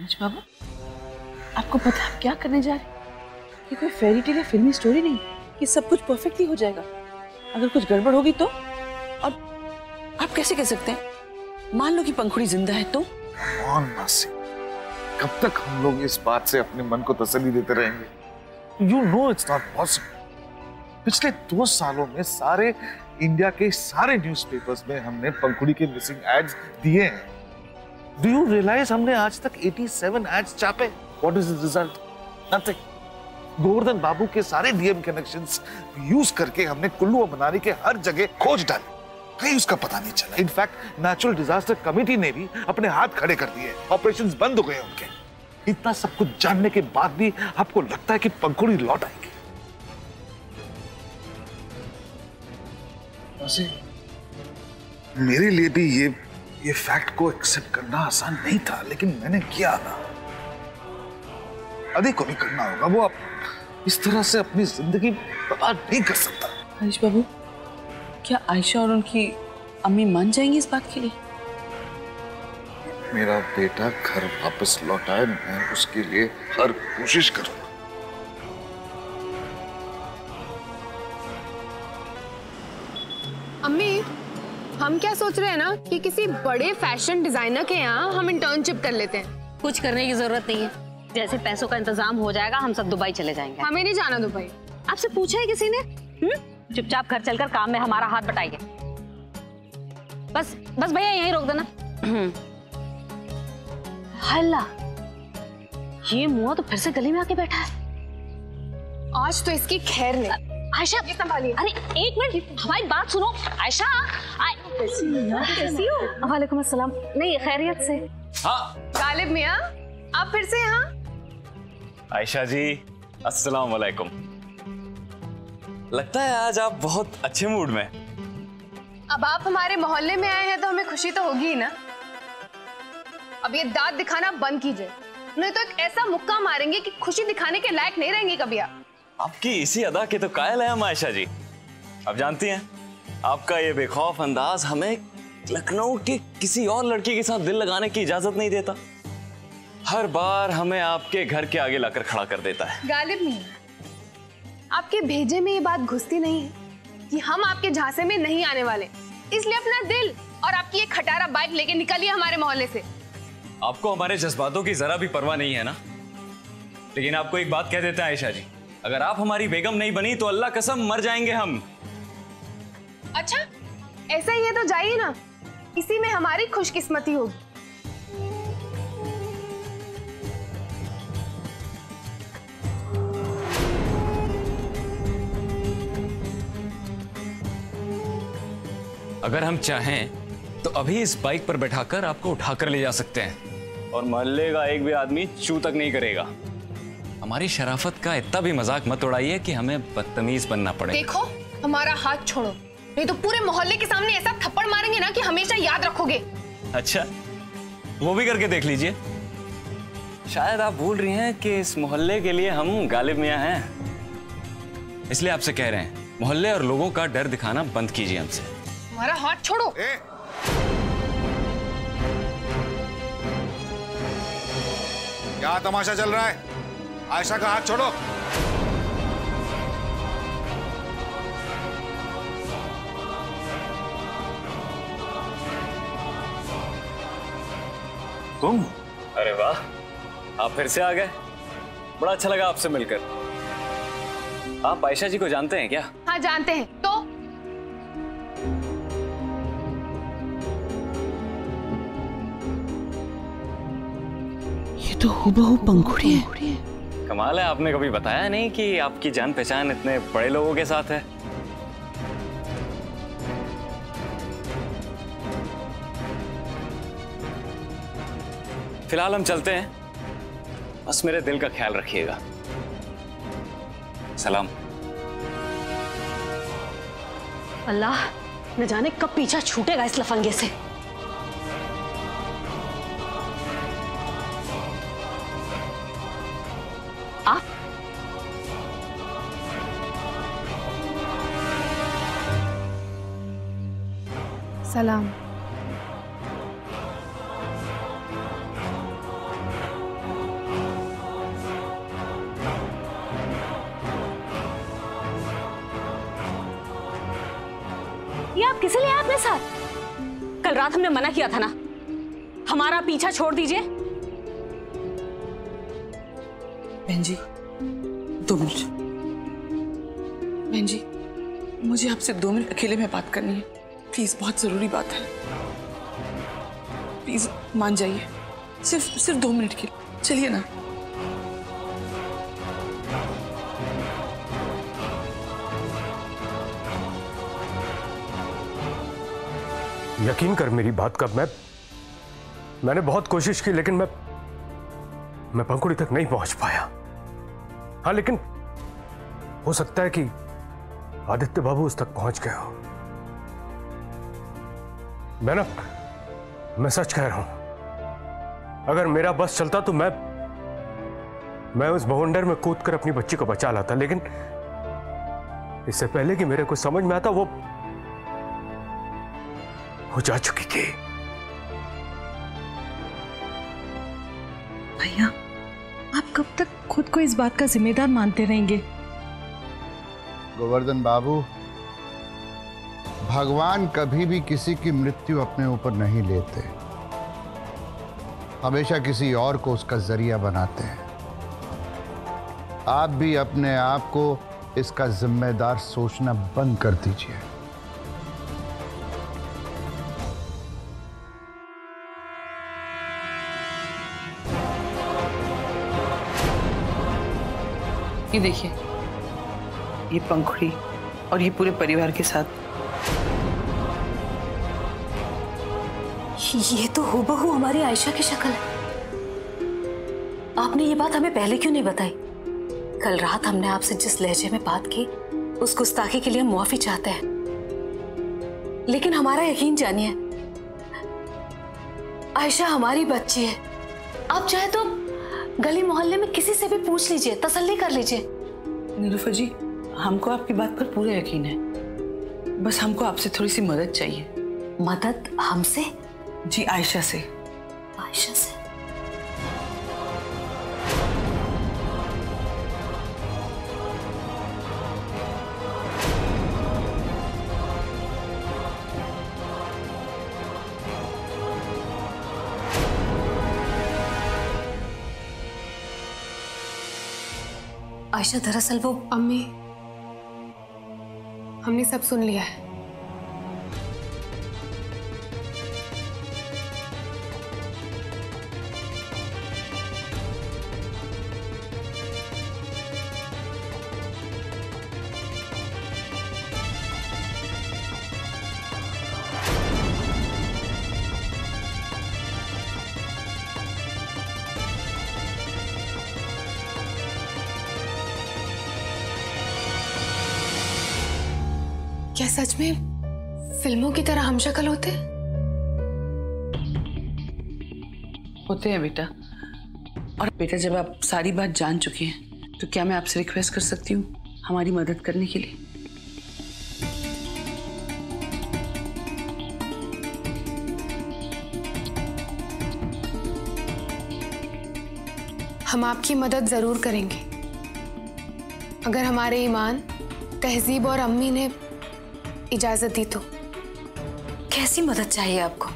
अनुज बाबू, आपको पता है आप क्या करने जा रहे हैं? ये कोई फेरी टेल या फिल्मी स्टोरी नहीं कि सब कुछ परफेक्टली हो जाएगा। अगर कुछ गड़बड़ होगी तो? और आप कैसे कह सकते हैं? मान लो कि पंखुड़ी जिंदा है तो? मासी, कब तक हम लोग इस बात से अपने मन को तसल्ली देते रहेंगे? You know it's not possible. पिछले 2 सालों में सारे इंडिया के सारे न्यूज़पेपर्स में हमने पंखुड़ी के मिसिंग एड्स दिए हैं। Do you realize हमने आज तक 87 एड्स छापे? What is the result? Nothing. Govardhan बाबू के सारे डीएम कनेक्शंस यूज करके हमने कुल्लू और मनाली के हर जगह खोज डाली, कहीं उसका पता नहीं चला। इनफैक्ट नेचुरल डिजास्टर कमेटी ने भी अपने हाथ खड़े कर दिए, ऑपरेशंस बंद हो गए उनके। इतना सब कुछ जानने के बाद भी आपको लगता है कि पंखुड़ी लौट आएगी? मेरे लिए भी ये फैक्ट को एक्सेप्ट करना आसान नहीं था, लेकिन मैंने किया ना। अधिक को भी करना होगा। वो इस तरह से अपनी जिंदगी बर्बाद नहीं कर सकता। हरीश बाबू, क्या आयशा और उनकी अम्मी मान जाएंगी इस बात के लिए? मेरा बेटा घर वापस लौट आए, मैं उसके लिए हर कोशिश करूंगा। अम्मी, हम क्या सोच रहे हैं ना कि किसी बड़े फैशन डिजाइनर के यहाँ हम इंटर्नशिप कर लेते हैं। कुछ करने की जरूरत नहीं है। जैसे पैसों का इंतजाम हो जाएगा हम सब दुबई चले जाएंगे। हमें नहीं जाना दुबई। आपसे पूछा है किसी ने? चुपचाप घर चलकर काम में हमारा हाथ बटाइए। बस भैया यहीं रोक देना। हल्ला, ये मुआ तो फिर से गली में आके बैठा है। आज तो इसकी खैर नहीं। आयशा, ये संभालिए। अरे एक मिनट, हमारी बात सुनो। आयशा, कैसी हो? वालेकुम अस्सलाम। नहीं, खैरियत से। हाँ गालिब मियाँ, आप फिर से यहाँ? आयशा जी, अस्सलाम वालेकुम। लगता है आज आप बहुत अच्छे मूड में। अब आप हमारे मोहल्ले में आए हैं तो हमें खुशी तो होगी ही ना। अब ये दांत दिखाना बंद कीजिए, नहीं तो एक ऐसा मुक्का मारेंगे कि खुशी दिखाने के लायक नहीं रहेंगे कभी आप। आपकी इसी अदा के तो कायल है हम आयशा जी। आप जानती हैं, आपका ये बेखौफ अंदाज हमें लखनऊ के किसी और लड़की के साथ दिल लगाने की इजाजत नहीं देता। हर बार हमें आपके घर के आगे लाकर खड़ा कर देता है। गालिब नहीं, आपके भेजे में ये बात घुसती नहीं है कि हम आपके झांसे में नहीं आने वाले, इसलिए अपना दिल और आपकी एक खटारा बाइक लेके निकलिए हमारे मोहल्ले से। आपको हमारे जज्बातों की जरा भी परवाह नहीं है ना? लेकिन आपको एक बात कह देते हैं आयशा जी, अगर आप हमारी बेगम नहीं बनी तो अल्लाह कसम मर जाएंगे हम। अच्छा, ऐसा ही है तो जाइए ना, इसी में हमारी खुशकिस्मती होगी। अगर हम चाहें तो अभी इस बाइक पर बैठाकर आपको उठाकर ले जा सकते हैं और मोहल्ले का एक भी आदमी चू तक नहीं करेगा। हमारी शराफत का इतना भी मजाक मत उड़ाइए कि हमें बदतमीज बनना पड़े। देखो, हमारा हाथ छोड़ो, नहीं तो पूरे मोहल्ले के सामने ऐसा थप्पड़ मारेंगे ना कि हमेशा याद रखोगे। अच्छा, वो भी करके देख लीजिए। शायद आप भूल रही हैं कि इस मोहल्ले के लिए हम गालिब मियाँ हैं, इसलिए आपसे कह रहे हैं मोहल्ले और लोगों का डर दिखाना बंद कीजिए हमसे। हमारा हाथ छोड़ो। क्या तमाशा चल रहा है? आयशा का हाथ छोड़ो। तुम? अरे वाह, आप फिर से आ गए। बड़ा अच्छा लगा आपसे मिलकर। आप आयशा जी को जानते हैं क्या? हाँ जानते हैं। तो ये तो हूबहू पंखुड़ी है। कमाल है, आपने कभी बताया नहीं कि आपकी जान पहचान इतने बड़े लोगों के साथ है। फिलहाल हम चलते हैं, बस मेरे दिल का ख्याल रखिएगा। सलाम। अल्लाह न जाने कब पीछा छूटेगा इस लफंगे से। आप सलाम। किसे ले आए अपने साथ? कल रात हमने मना किया था ना, हमारा पीछा छोड़ दीजिए। बहन जी 2 मिनट। बहन जी मुझे आपसे 2 मिनट अकेले में बात करनी है, प्लीज, बहुत जरूरी बात है। प्लीज मान जाइए, सिर्फ 2 मिनट के लिए, चलिए ना। यकीन कर मेरी बात का, मैंने बहुत कोशिश की लेकिन मैं पंखुड़ी तक नहीं पहुंच पाया। हाँ लेकिन हो सकता है कि आदित्य बाबू उस तक पहुंच गए हो। मैं सच कह रहा हूं, अगर मेरा बस चलता तो मैं उस बवंडर में कूदकर अपनी बच्ची को बचा लाता, लेकिन इससे पहले कि मेरे को समझ में आता वो जा चुकी थी। भैया आप कब तक खुद को इस बात का जिम्मेदार मानते रहेंगे? गोवर्धन बाबू, भगवान कभी भी किसी की मृत्यु अपने ऊपर नहीं लेते, हमेशा किसी और को उसका जरिया बनाते हैं। आप भी अपने आप को इसका जिम्मेदार सोचना बंद कर दीजिए। ये देखिए, ये पंखुड़ी और ये पूरे परिवार के साथ। ये तो हूबहू हमारी आयशा की शक्ल है। आपने ये बात हमें पहले क्यों नहीं बताई? कल रात हमने आपसे जिस लहजे में बात की, उस गुस्ताखी के लिए हम मुआफी चाहते हैं, लेकिन हमारा यकीन जानिए, आयशा हमारी बच्ची है। आप चाहे तो गली मोहल्ले में किसी से भी पूछ लीजिए, तसल्ली कर लीजिए। नीलूफर जी, हमको आपकी बात पर पूरा यकीन है, बस हमको आपसे थोड़ी सी मदद चाहिए। मदद हमसे? जी, आयशा से। आयशा से? आयशा दरअसल वो अम्मी, हमने सब सुन लिया है। क्या सच में फिल्मों की तरह हमशक्ल होते हैं बेटा? और बेटा, जब आप सारी बात जान चुके हैं तो क्या मैं आपसे रिक्वेस्ट कर सकती हूँ हमारी मदद करने के लिए? हम आपकी मदद जरूर करेंगे, अगर हमारे ईमान, तहजीब और अम्मी ने इजाजत दी तो। कैसी मदद चाहिए आपको?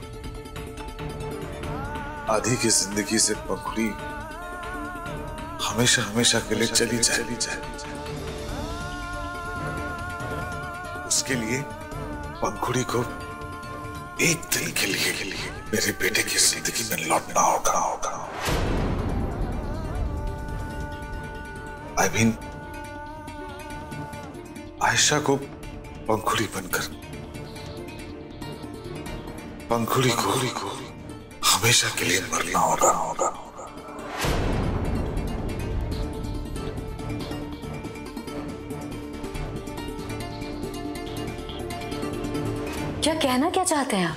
आदि की जिंदगी से पंखुड़ी हमेशा हमेशा के लिए चली जाए। उसके लिए पंखुड़ी को एक दिन के लिए मेरे बेटे की जिंदगी में लौटना होगा। आई मीन, आयशा को पंखुड़ी बनकर पंखुड़ी को हमेशा के लिए मरना होगा। क्या कहना क्या चाहते हैं आप?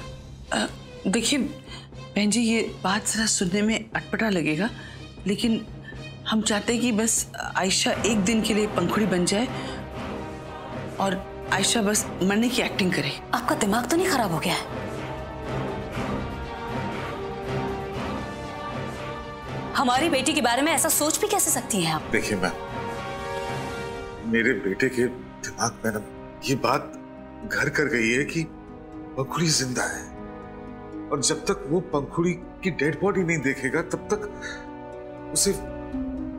देखिए बहन जी, ये बात जरा सुनने में अटपटा लगेगा, लेकिन हम चाहते हैं कि बस आयशा एक दिन के लिए पंखुड़ी बन जाए और आयशा बस मरने की एक्टिंग करे। आपका दिमाग तो नहीं खराब हो गया है? हमारी बेटी के बारे में ऐसा सोच भी कैसे सकती हैं आप? देखिए मैम, मेरे बेटे के दिमाग में ना ये बात घर कर गई है कि पंखुड़ी जिंदा है और जब तक वो पंखुड़ी की डेड बॉडी नहीं देखेगा तब तक उसे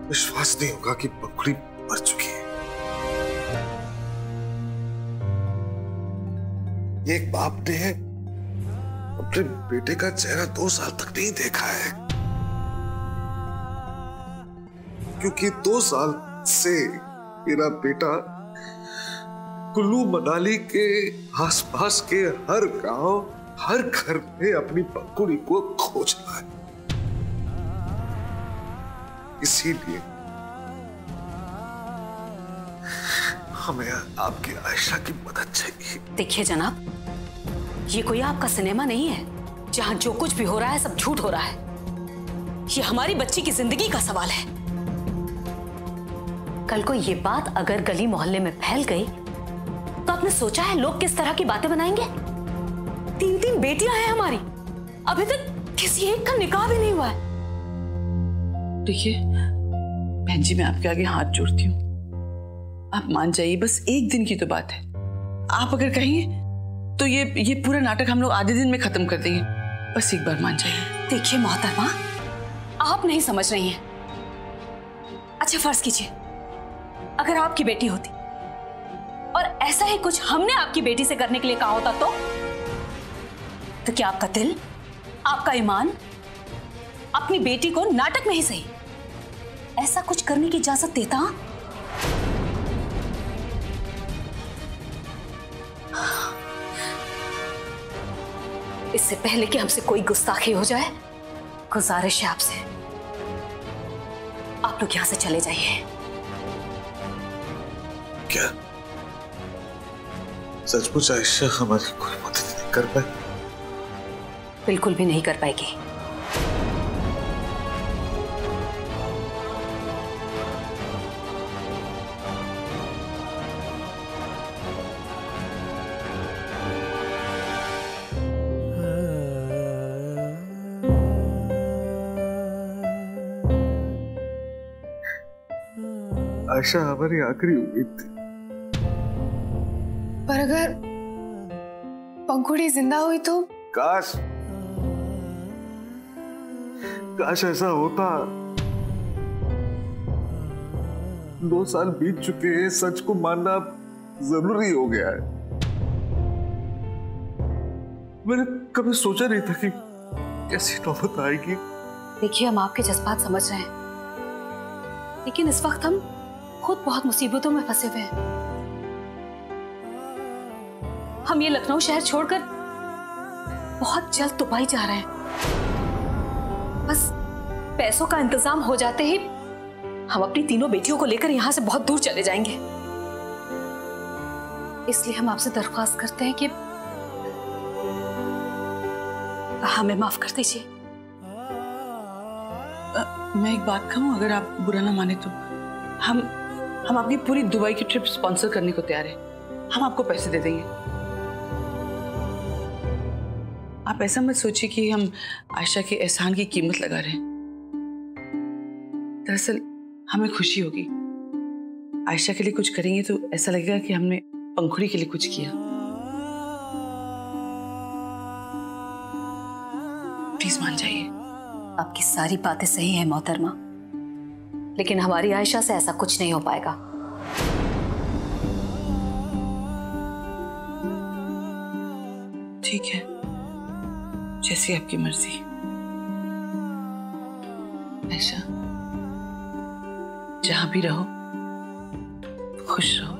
विश्वास नहीं होगा कि पंखुड़ी मर चुकी है। एक बाप ने अपने बेटे का चेहरा 2 साल तक नहीं देखा है क्योंकि 2 साल से मेरा बेटा कुल्लू मनाली के आसपास के हर गांव, हर घर में अपनी पंखुड़ी को खोज रहा है। इसीलिए हमें आपकी आयशा की मदद चाहिए। देखिए जनाब, ये कोई आपका सिनेमा नहीं है जहां जो कुछ भी हो रहा है सब झूठ हो रहा है। ये हमारी बच्ची की जिंदगी का सवाल है। कल को ये बात अगर गली मोहल्ले में फैल गई तो आपने सोचा है लोग किस तरह की बातें बनाएंगे? 3 बेटियां हैं हमारी, अभी तक किसी एक का निकाह भी नहीं हुआ है। देखिए बहन जी, मैं आपके आगे हाथ जोड़ती हूँ, आप मान जाइए, बस एक दिन की तो बात है। आप अगर कहिए तो ये पूरा नाटक हम लोग आधे दिन में खत्म कर देंगे, बस एक बार मान जाइए। देखिए मोहतरमा, आप नहीं समझ रही हैं। अच्छा फर्ज कीजिए अगर आपकी बेटी होती और ऐसा ही कुछ हमने आपकी बेटी से करने के लिए कहा होता तो क्या आपका दिल, आपका ईमान अपनी बेटी को नाटक में ही सही ऐसा कुछ करने की इजाजत देता? इससे पहले कि हमसे कोई गुस्ताखी हो जाए, गुजारिश है आपसे, आप लोग यहां से चले जाइए। क्या सचमुच आयशा हमारी कोई मदद नहीं कर पाई? बिल्कुल भी नहीं कर पाएगी। आयशा हमारी आखिरी उम्मीद थी। पर अगर पंखुड़ी जिंदा हुई तो? काश ऐसा होता। 2 साल बीत चुके हैं, सच को मानना जरूरी हो गया है। मैंने कभी सोचा नहीं था कि कैसी नौबत आएगी। देखिए हम आपके जज्बात समझ रहे हैं, लेकिन इस वक्त हम खुद बहुत मुसीबतों में फंसे हुए हैं। हम ये लखनऊ शहर छोड़कर बहुत जल्द दुबई जा रहे हैं। बस पैसों का इंतजाम हो जाते ही हम अपनी तीनों बेटियों को लेकर यहां से बहुत दूर चले जाएंगे। इसलिए हम आपसे दरख्वास्त करते हैं कि हमें माफ कर दीजिए। मैं एक बात कहूं, अगर आप बुरा ना माने तो हम आपकी पूरी दुबई की ट्रिप स्पॉन्सर करने को तैयार हैं। हम आपको पैसे दे देंगे। आप ऐसा मत सोचिए कि हम आयशा के एहसान की कीमत लगा रहे हैं। दरअसल हमें खुशी होगी, आयशा के लिए कुछ करेंगे तो ऐसा लगेगा कि हमने पंखुड़ी के लिए कुछ किया। प्लीज मान जाइए। आपकी सारी बातें सही हैं मोहतरमा, लेकिन हमारी आयशा से ऐसा कुछ नहीं हो पाएगा। ठीक है, जैसी आपकी मर्जी। आयशा, जहां भी रहो खुश रहो।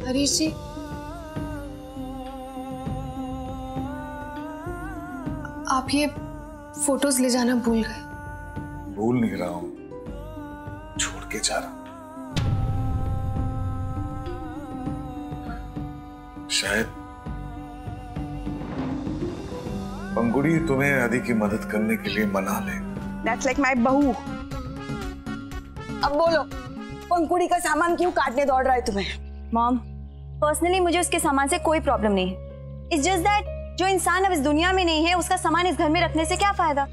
हरीश जी, आप ये फोटोज ले जाना भूल गए। भूल नहीं रहा हूं, छोड़ के जा रहा हूं। शायद पंखुड़ी तुम्हें आदि की मदद करने के लिए मना ले। That's like my बहू। अब बोलो, पंखुड़ी का सामान क्यों काटने दौड़ रहा है तुम्हें? मॉम, पर्सनली मुझे उसके सामान से कोई प्रॉब्लम नहीं है। इट्स जस्ट दैट जो इंसान अब इस दुनिया में नहीं है उसका सामान इस घर में रखने से क्या फायदा।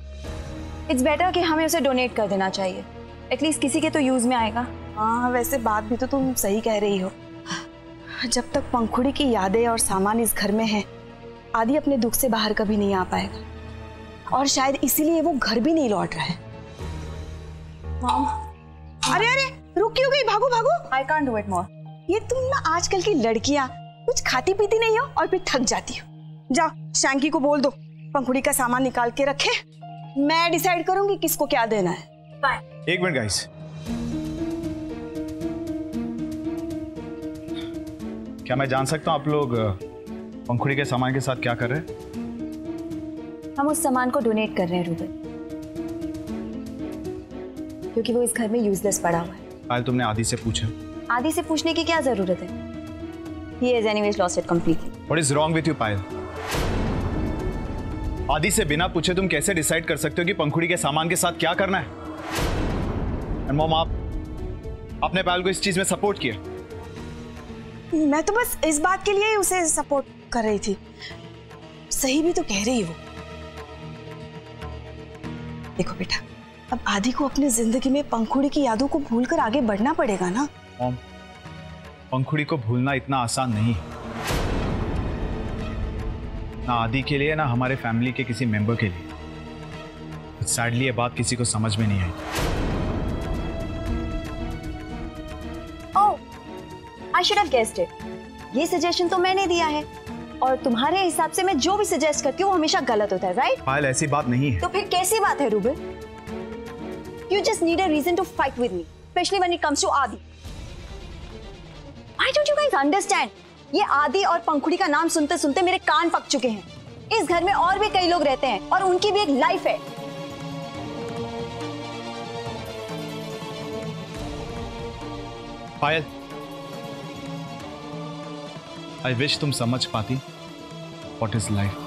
इट्स बेटर कि हमें उसे डोनेट कर देना चाहिए, एटलीस्ट किसी के तो यूज में आएगा। हाँ वैसे बात भी तो तुम सही कह रही हो। जब तक पंखुड़ी की यादें और सामान इस घर में है, आदि अपने दुख से बाहर कभी नहीं आ पाएगा, और शायद इसीलिए वो घर भी नहीं लौट रहा है। मॉम, अरे अरे रुक क्यों गई? भागो भागो। I can't do it more. ये तुम ना आजकल की लड़कियां कुछ खाती पीती नहीं हो और फिर थक जाती हो। जाओ शैंकी को बोल दो पंखुड़ी का सामान निकाल के रखे, मैं डिसाइड करूंगी किसको क्या देना है। बाय। एक मिनट गाइस, क्या मैं जान सकता हूँ आप लोग पंखुड़ी के सामान के साथ क्या कर रहे हैं? हम उस सामान को डोनेट कर रहे हैं रूबल, क्योंकि वो इस घर में यूजलेस पड़ा हुआ है। पायल तुमने आदि से पूछा? आदि से पूछने की क्या जरूरत है? He has anyways lost it completely. What is wrong with you, पायल? आदि से बिना पूछे तुम कैसे डिसाइड कर सकते हो कि पंखुड़ी के सामान के साथ क्या करना है? And मॉम, आपने पायल को इस चीज में सपोर्ट किया? मैं तो बस इस बात के लिए उसे सपोर्ट कर रही थी। सही भी तो कह रही हो। देखो बेटा, अब आदि को अपनी जिंदगी में पंखुड़ी की यादों को भूलकर आगे बढ़ना पड़ेगा ना। मॉम, पंखुड़ी को भूलना इतना आसान नहीं है, ना आदि के लिए ना हमारे फैमिली के किसी मेंबर के लिए। सैडली ये बात किसी को समझ में नहीं आई। Oh, I should have guessed it. ये सजेशन तो मैंने दिया है, और तुम्हारे हिसाब से मैं जो भी सजेस्ट करती हूँ वो हमेशा गलत होता है, राइट? पायल ऐसी बात नहीं है। तो फिर कैसी बात है rouble? You just need a reason to fight with me, especially when it comes to Adi. Why don't you guys understand? ये आदि और पंखुड़ी का नाम सुनते सुनते मेरे कान पक चुके हैं। इस घर में और भी कई लोग रहते हैं और उनकी भी एक लाइफ है। पायल, I wish तुम समझ पाती what is life.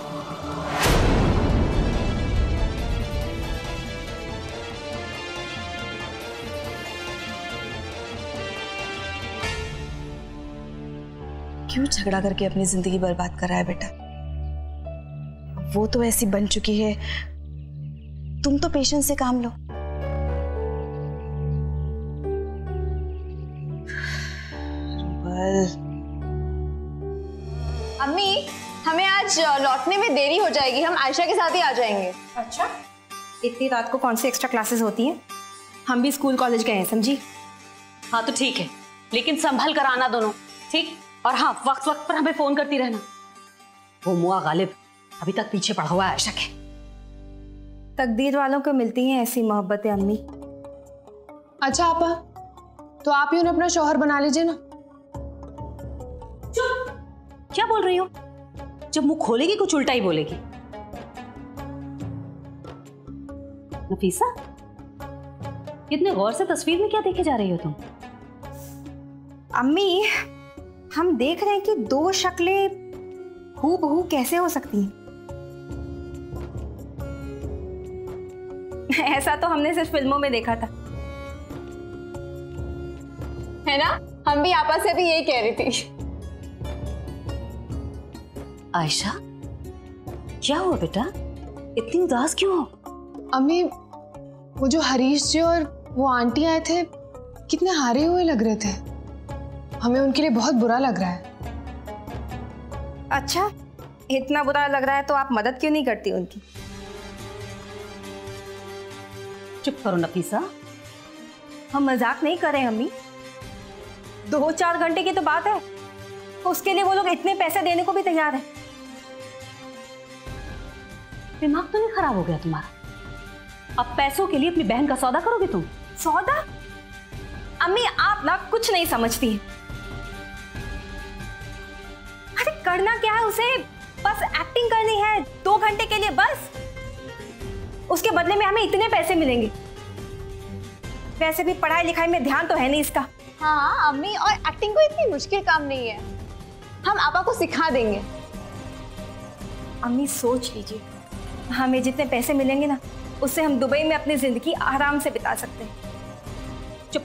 क्यों झगड़ा करके अपनी जिंदगी बर्बाद कर रहा है बेटा? वो तो ऐसी बन चुकी है, तुम तो पेशेंस से काम लो। अम्मी, हमें आज लौटने में देरी हो जाएगी, हम आयशा के साथ ही आ जाएंगे। अच्छा, इतनी रात को कौन सी एक्स्ट्रा क्लासेस होती हैं? हम भी स्कूल कॉलेज गए हैं, समझी? हाँ तो ठीक है, लेकिन संभल कर आना दोनों, ठीक? और हाँ, वक्त वक्त पर हमें फोन करती रहना। वो मुआ गालिब अभी तक पीछे पड़ा हुआ है आयशा के। तकदीर वालों को मिलती हैं ऐसी मोहब्बतें अम्मी। अच्छा आपा, तो आप ही उन्हें अपना शौहर बना लीजिए ना। क्या बोल रही हो? जब मुंह खोलेगी कुछ उल्टा ही बोलेगी। नफीसा, इतने गौर से तस्वीर में क्या देखे जा रही हो तुम? अम्मी, हम देख रहे हैं कि दो शक्लें हूबहू कैसे हो सकती हैं। ऐसा तो हमने सिर्फ फिल्मों में देखा था, है ना? हम भी आपस से भी यही कह रही थी। आयशा, क्या हुआ बेटा? इतनी उदास क्यों हो? अम्मी, वो जो हरीश जी और वो आंटी आए थे, कितने हारे हुए लग रहे थे। हमें उनके लिए बहुत बुरा लग रहा है। अच्छा, इतना बुरा लग रहा है तो आप मदद क्यों नहीं करती उनकी? चुप करो नफीसा। हम मजाक नहीं कर रहे अम्मी, 2-4 घंटे की तो बात है, उसके लिए वो लोग इतने पैसे देने को भी तैयार है। दिमाग तो नहीं खराब हो गया तुम्हारा? अब पैसों के लिए अपनी बहन का सौदा करोगे तुम? सौदा? अम्मी, आप ना कुछ नहीं समझती हैं। अरे करना क्या है उसे? बस एक्टिंग करनी है 2 घंटे के लिए बस। उसके बदले में हमें इतने पैसे मिलेंगे। वैसे भी पढ़ाई लिखाई में ध्यान तो है नहीं इसका। हाँ अम्मी, और एक्टिंग कोई इतनी मुश्किल काम नहीं है, हम आपा को सिखा देंगे। अम्मी सोच लीजिए, हमें जितने पैसे मिलेंगे ना, उससे हम दुबई में अपनी जिंदगी आराम से बिता सकते हैं। चुप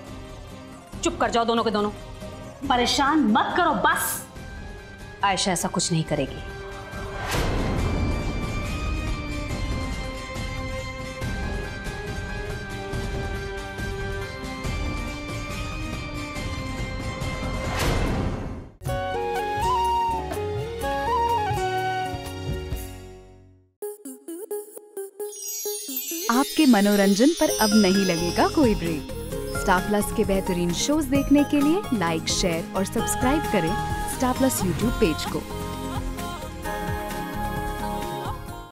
चुप कर जाओ दोनों के दोनों, परेशान मत करो बस। आयशा ऐसा कुछ नहीं करेगी। आपके मनोरंजन पर अब नहीं लगेगा कोई ब्रेक। स्टार प्लस के बेहतरीन शोज देखने के लिए लाइक, शेयर और सब्सक्राइब करें स्टार प्लस यूट्यूब पेज को।